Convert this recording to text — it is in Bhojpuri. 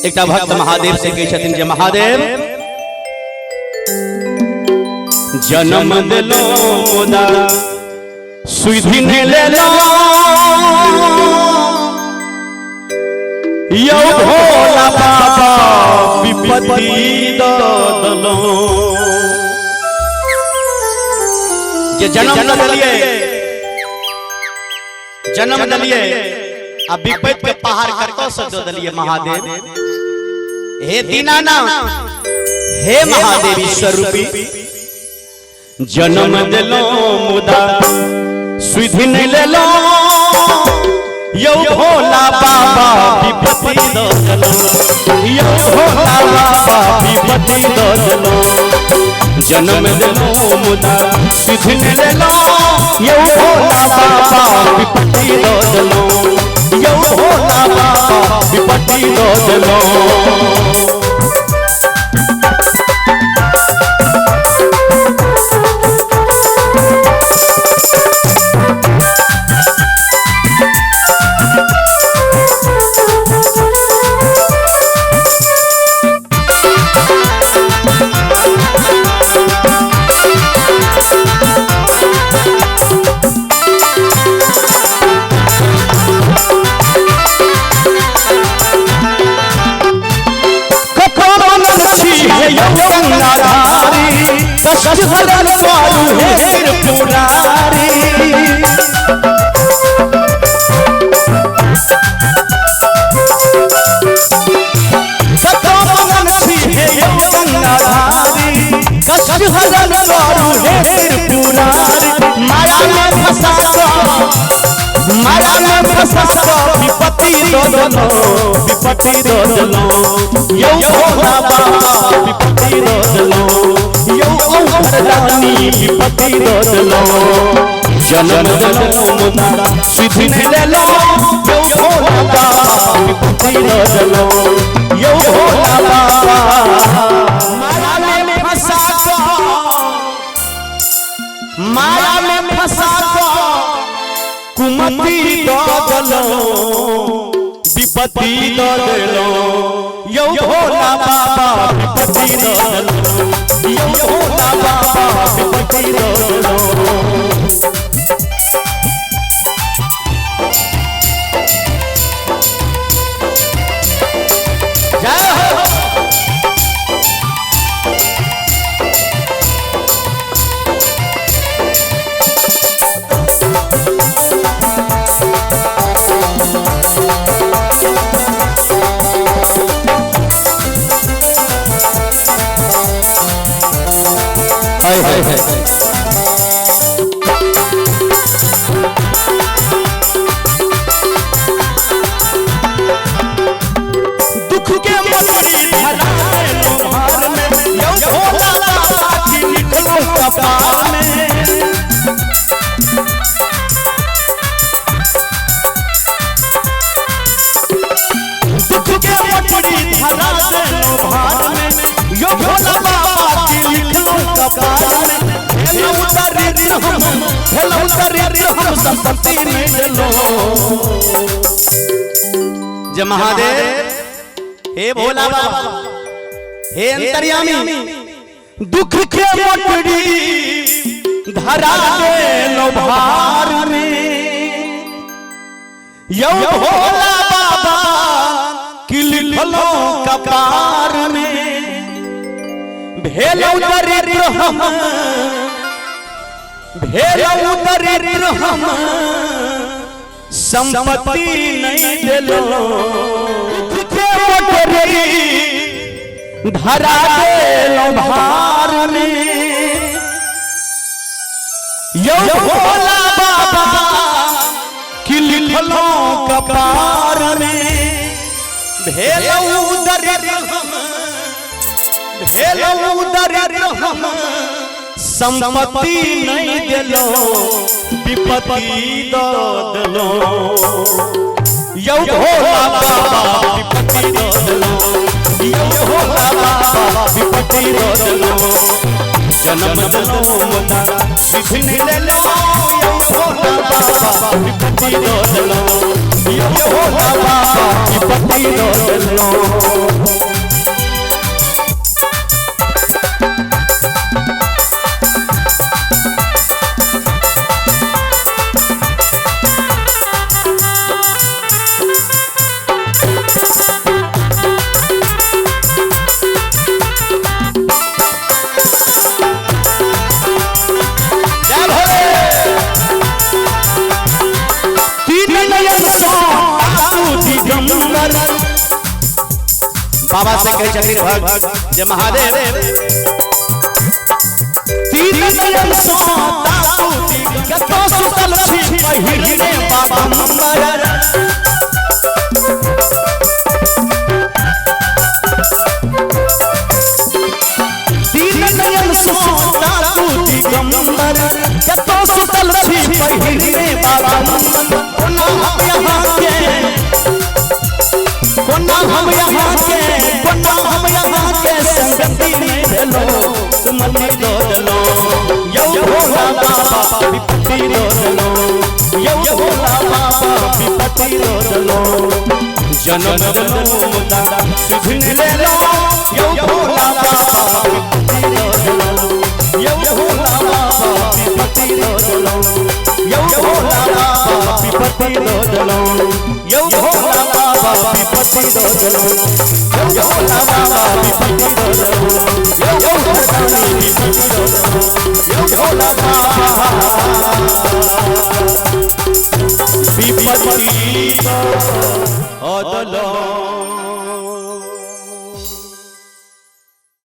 एक भक्त महादेव से कही जे महादेव जन्म दिलो मुदा सुधी ने ले लो यो भोला बाबा विपत्ति दलो जे जन्म दलिए अब विपत्ति के पहाड़ करतो से दो दलिए महादेव हे दीनानाथ हे महादेव स्वरूपी जन्म दिलो मुदा सुधी ने ले लो यो भोला बाबा विपत्ति दलो यो भोला बाबा विपत्ति दलो जन्म दिलो मुदा सुधी ने ले लो यो भोला बाबा विपत्ति दलो यो भोला बाबा विपत्ति दलो हरण स्वारू है त्रिपुरारी सतमगन है गंगाधारी कष्ट हरण स्वारू है त्रिपुरारी माया में फंसा विपत्ति दलो यो भोला बाबा विपत्ति दलो रानी विपत्ति दलो जन्म दिलो मुदा सुधी ने ले लो यो भोला बाबा विपत्ति दलो यो भोला बाबा माया में फंसा कुमति दलो विपत्ति दलो यो भोला बाबा विपत्ति दलो यो भोला बाबा विपत्ति दलो जय हो दुख के मछली धरा लोहार में यो भोला बाबा की निकलो कपार में दुख के मछली धरा लोहार में यो भोला बाबा की निकलो कपार में हेलो उतरित हम संपत्ति नहीं लो जय महादेव हे भोला बाबा हे अंतर्यामी दुख के मोटड़ी धरा दे लो भार में यो भोला बाबा की लिखलो कपार में भेलो उतरित हम संपत्ति नहीं दिलो धरा देलो भार में यो भोला बाबा की लिखलो कपार में भेलो उतरित हम संपत्ति नहीं दिलो विपत्ति दलो यो भोला बाबा विपत्ति दलो यो भोला बाबा विपत्ति दलो जन्म दिलो मुदा सुधी ने ले लो यो भोला बाबा विपत्ति दलो यो भोला बाबा विपत्ति रोजलो बाबा से कहे चक्री भक्त जय महादेव तीन नयन सो ताकू कतो सुतल छी पहिरने बाबा मंबर तीन नयन सो ताकू दिगंबर कतो सुतल छी पहिरने बाबा मंबर कोना हम यहाँ के कोना हम यहाँ के संगति में ढलो सुमति डोलो यो भोला बाबा विपत्ति डोलो यो भोला बाबा विपत्ति डोलो जन्म डलो दादा सुधिन ले लो यो भोला बाबा विपत्ति डोलो यो भोला बाबा विपत्ति डोलो यो भोला बाबा विपत्ति डोलो यो भोला बाबा विपत्ति डोलो यो भोला बाबा विपत्ति डोलो यो भोला विपत्ति डोलो यो भोला बाबा विपत्ति डोलो